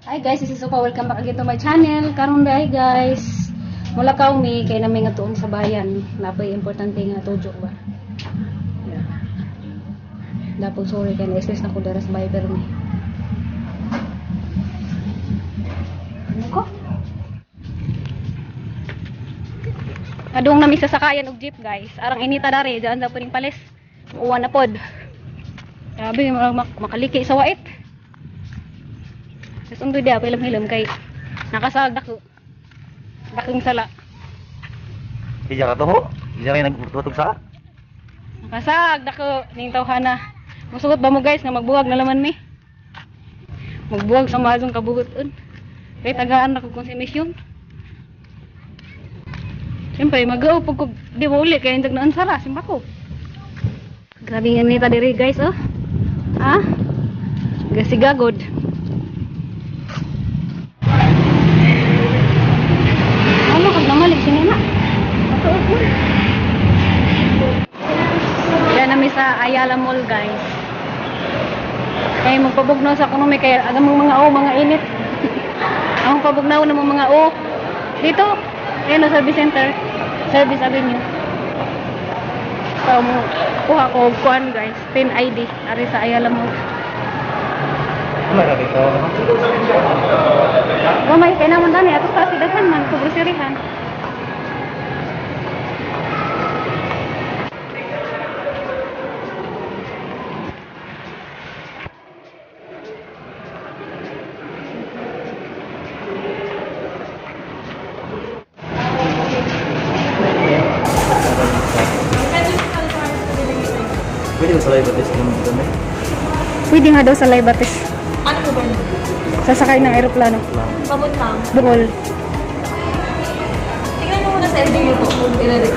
Hi guys, this is Opa. Welcome back again to my channel. Karon day guys, mula ka umi kay na may nga tuon sa bayan. Napay importante nga tujo ba. Yeah. Dapat sorry kay na-stress na ko dara sa bayan pero ni. Ano ko? Adung nami sa sakayan og jeep guys. Arang inita dari diyan sa puning palis. Uwan na pod. Grabe makaliki sa wait. Tapos ang duda, pilam-hilam kay nakasagda ko. Dakong sala. Iya ka to ho? Iya kayo nagtutog sa? Nakasagda ko ning tawhana. Musugot ba mo guys nga magbuwag na laman mi? Magbuwag sa mazong kabuhuton. Kay tagaan na ko kung si mission. Siyempre, mag-o pag di mo uli kaya hindi naan sara. Simba ko. Grabe nga nita diri guys oh. Ha? Gasigagod. Ano kag namalik sini na? Matuod mo. Diyan nami sa Ayala Mall guys. Kaya magpabugnaw sa ekonomi kaya agam mga mga init. Ang pabugnaw na mga dito, ayun service center, Service Avenue. So, kuha ko kuan guys, PIN ID ari sa Ayala Mall. Ano ka dito? Gamay kay naman dani ato sa sidahan man sa groserihan. Pwede ko sa live at least naman dito eh. Pwede nga daw sa Laybates. Ano po ba yun? Sasakay ng eroplano. Pabuntang. Bohol. Tingnan mo muna sa LDU po kung i-ready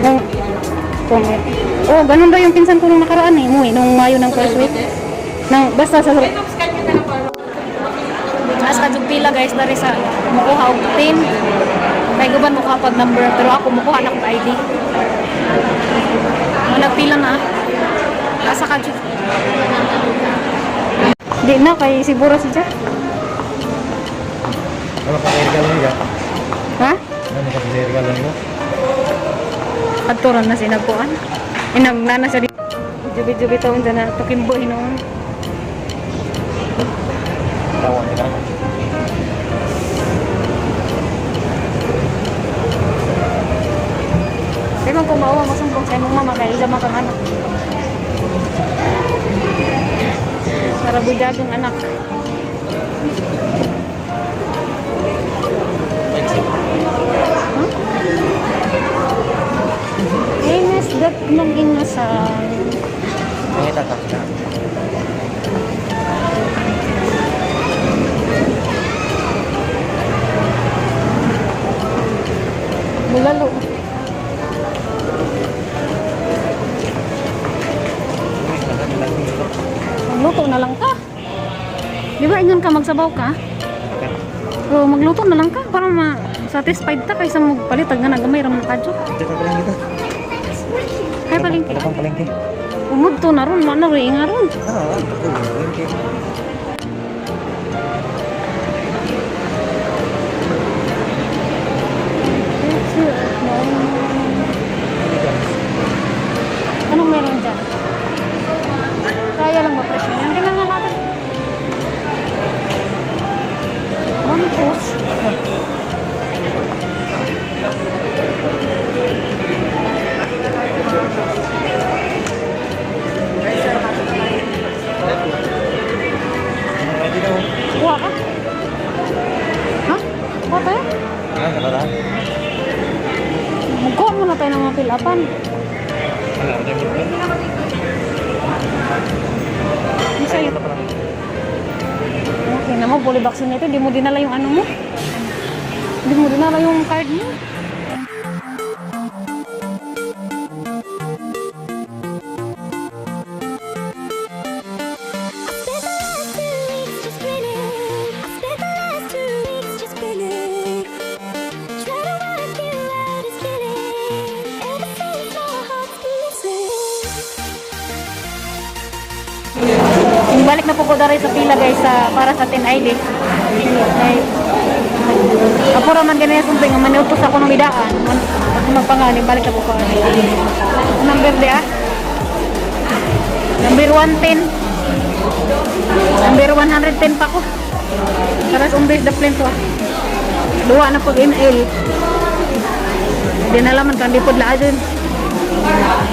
Oh. Oh, ganun daw yung pinsan ko nung nakaraan eh. Umuwi nung Mayo ng first week. Nang basta sa Ito, scan nyo na lang para As kadug pila guys dari sa mukuha og PIN. Kay guban mo kapag number pero ako mukuha na kog ID. Nagpila na. Asa ka jud. Di na kay siguro siya. Ano ka kaya regalo niya? Ha? Ano ka kaya regalo niya? Aturan na sinagkuan. Inang nana sa jubi-jubi taon na tukimbo hinuon. Tawan ka. Pero kung maawa masumpong sa imong mama kay ila kang anak. Para budagong anak. Inas dat nung inasal. May tatak ka. Bulalo. Magluto na lang ka. Di ba ingon ka magsabaw ka? O magluto na lang ka para ma-satisfied ta kaysa magpalitag nga nagamay ram na kadyo. Dito ka lang kita. Kaya palengke. Ano pang palengke? Umudto na ron, mana rin nga ron. Ah, ito palengke. Anong meron dyan? Kaya lang ma-press na yan. Tingnan nga natin. One post. na tayo ng mga fill-upan. Wala, wala yung bulkan. Ano sa'yo? Okay na mo, fully vaccinated. Di mo dinala yung ano mo. Di mo dinala yung card mo. Balik na po ko dari sa pila guys para sa 10 ID. Ay, apura man ganyan sumping nga manutos ako ng idaan. Magpangalim balik na po ko. Number di Number 110. Number 110 pa ko. Taras umbis the plane to. Duwa na po ML. Di na laman kan dipod la dun.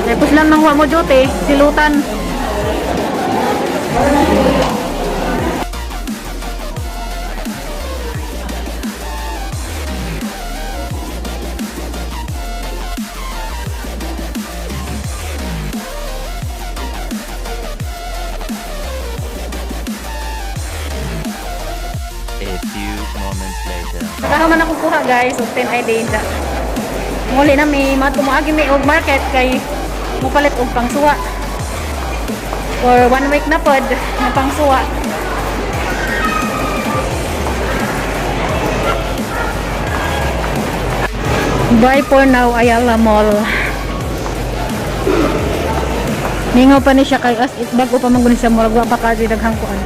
Tapos lang nang wa mo jote, silutan. A few moments later. Saka man ako kuha guys, of 10 ID da. Muli na may matumaagi may og market kay mupalit og pangsuwa. For 1 week na pod na pangsuwa. Bye for now, Ayala Mall. Ningaw pa ni siya kay as it bago pa mangunin siya murag wa pa kasi daghang kuan.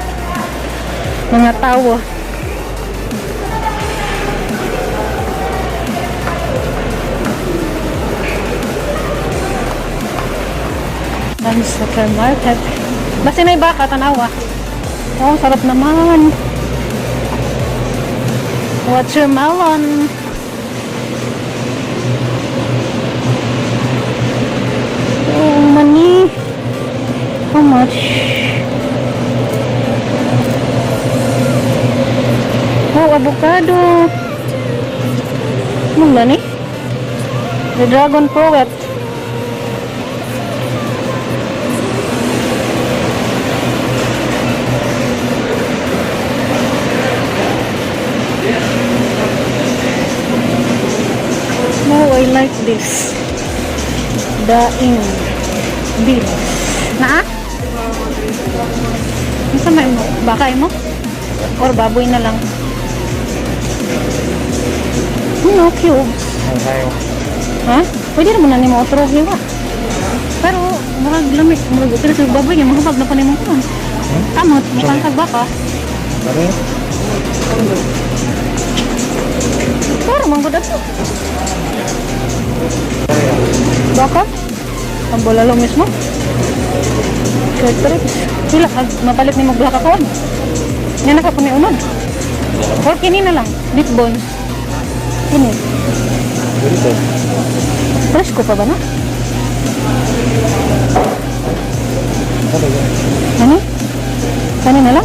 Mga tawo. Ang supermarket. Basta na baka tanawa. Oh, sarap naman. Watermelon. Oh, money. How much? Oh, avocado. Mula ni? The Dragon Poet. I like this. Daing beans. Na? Ano sa may mo? Baka mo? Or baboy na lang? No, cubes. Ha? Pwede naman na ni mo otro hiwa. Pero, murag lamig. Murag pero sa baboy niya, mahubag na pa ni mo ko. Kamot, mukhang kagbaka. Pero, manggudat to. Baka? Ang bulalo mismo? Short trips. Sila, mapalit ni magbaka ko. Yan naka po ni unod. Or kini na lang. Beef bones. Kini. Fresh ko pa ba na? Ano? Kani na lang?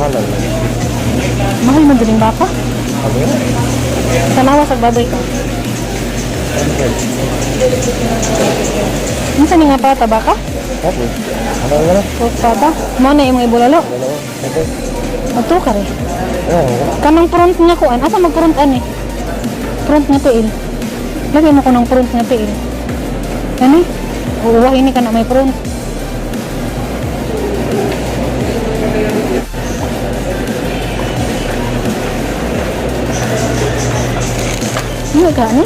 Mahal mo din baka? Sa lawas at babay ka. Ano sa nga pata baka? Pata? Mo na yung ibulalo? Ito ka rin. Kanang front nga kuan. Asa mag-front ani? Front nga tiil. Lagay mo ko ng front nga tiil. Ano? Uuwahin ni ka na may front. Ano ka ano?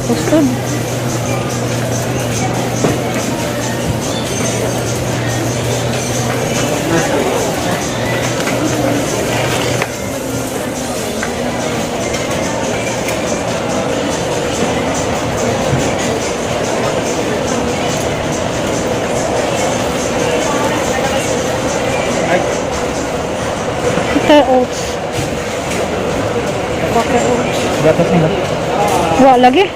Toasted. Bakit oats? Bakit oats? Gatas nila. Wala lagi.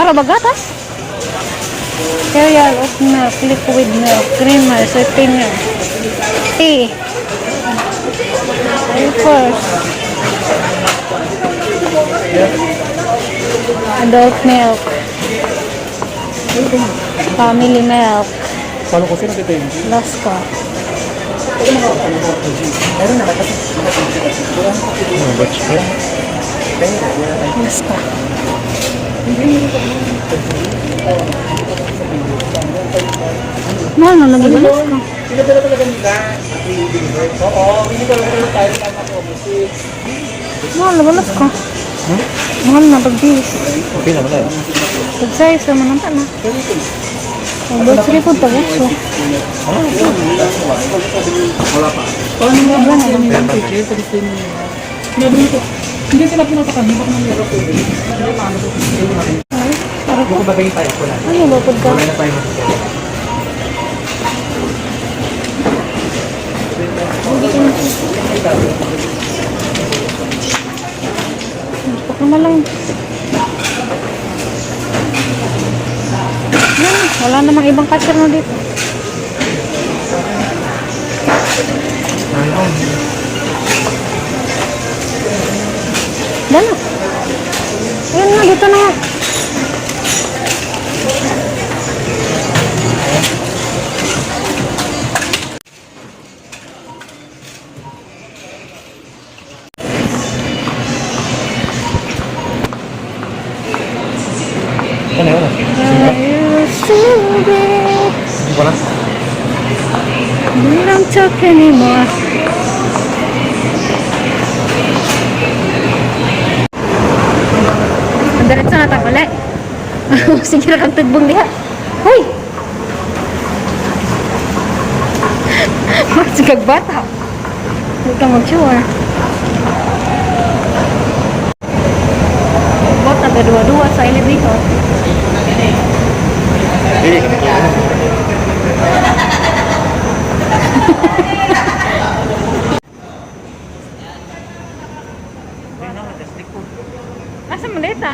Nara ba gatas? Cereal, oat milk, liquid milk, creamer, sweetener, tea, wafers, adult milk, family milk, Paano ko sino dito yun? Laska. Batch ko. Laska. Mahal na lagi ba Laska? Mahal na ba Laska? Mahal na pag-bis. Okay naman tayo. Pag-size naman ang tana. Ang buwan sige po ito. Hindi sila pinatakan. Baka nang meron ko. Kung bagay tayo ko lang. Ano ba pagka? Wala na tayo. Pag naman lang. Yan, wala namang ibang cashier na dito. Dala. Ayun na, dito na. Ano yun? Hindi ko lang. We don't talk anymore. Ang diretso na tayo ulit. Sige na kang tugbong diha. Hoy! Magsigag bata. Huwag kang mag-sure. Bata, gadua-dua sa elevator. Hindi kami ko. Asa maleta?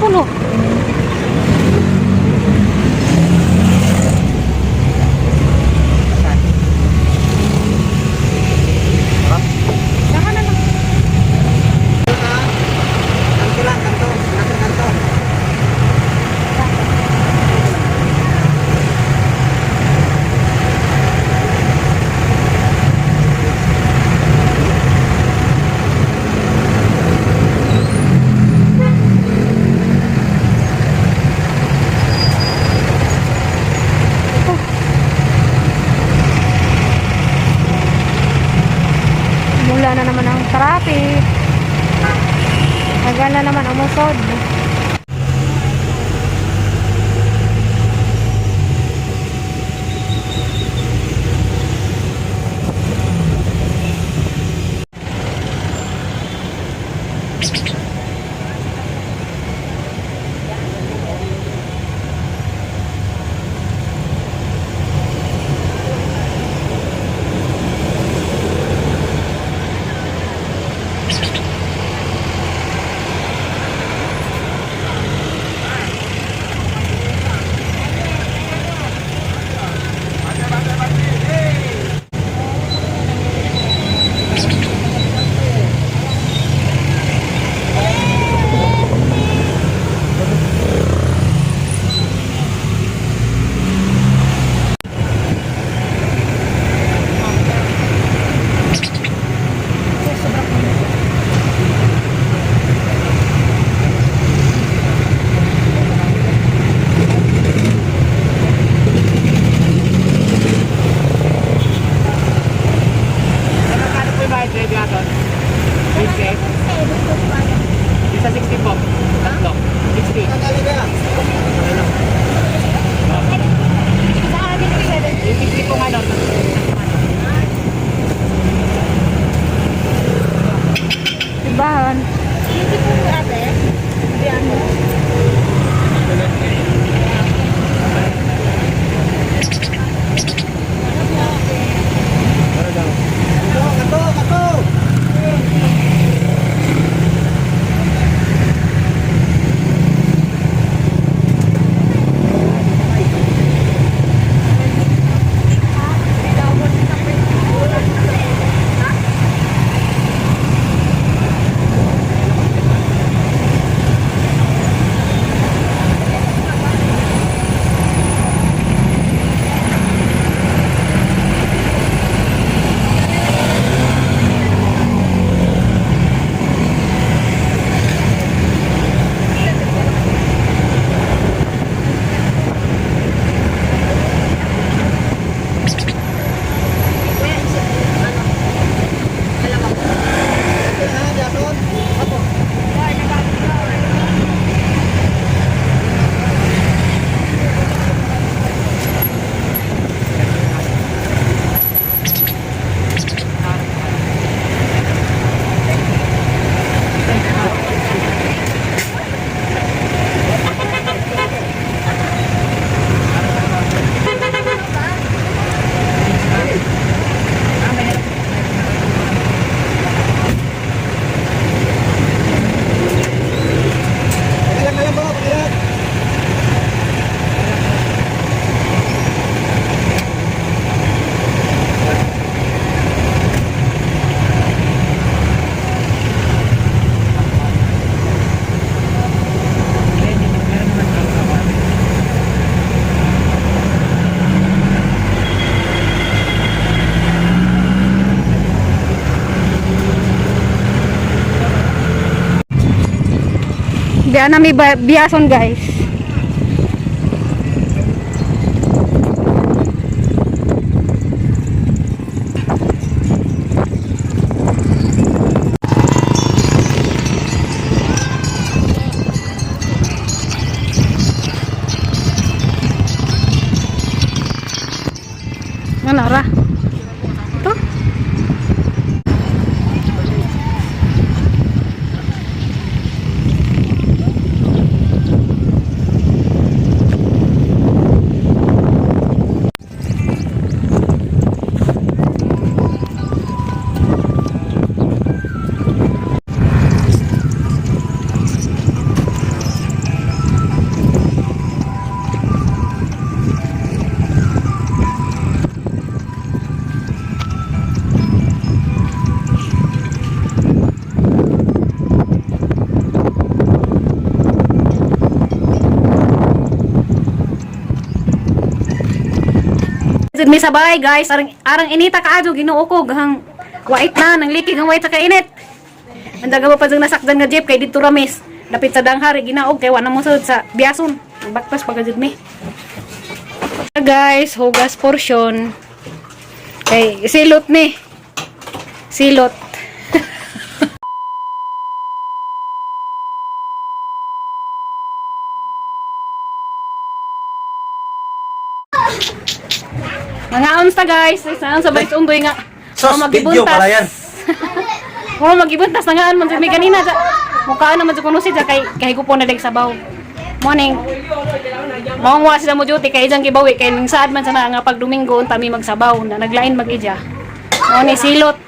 Puno. Saka na lang. Mula na naman ang traffic. Tagal na naman umusod. Okay. Isa 60 po. Tatlo. 60. Okay lang. Yung 60 po ano. Ibahan. Diyan na may biyason guys. Ano ra? Ito? May sabay guys, arang inita kaadto Ginoo ko gahang wait na nang likig ang wait sa kainit. Andaga mo pa jung nasakdan nga jeep kay dito ramis. Dapit sa danghari ginaog kay wa na mo sud sa biyason. Baktas pagajud mi. Guys, hugas portion. Kay silot ni. Silot. Mga unsta guys, saan sa bait umboy nga. Sos, video pala yan. Oh, magibuntas na nga man may kanina sa mukha naman sa kuno siya kay ko po na dag sabaw. Morning. Mao wa sila mo duty kay jang gibawi kay ning saad man sana nga pag Domingo unta mi magsabaw na naglain mag-ija. Mo ni silot.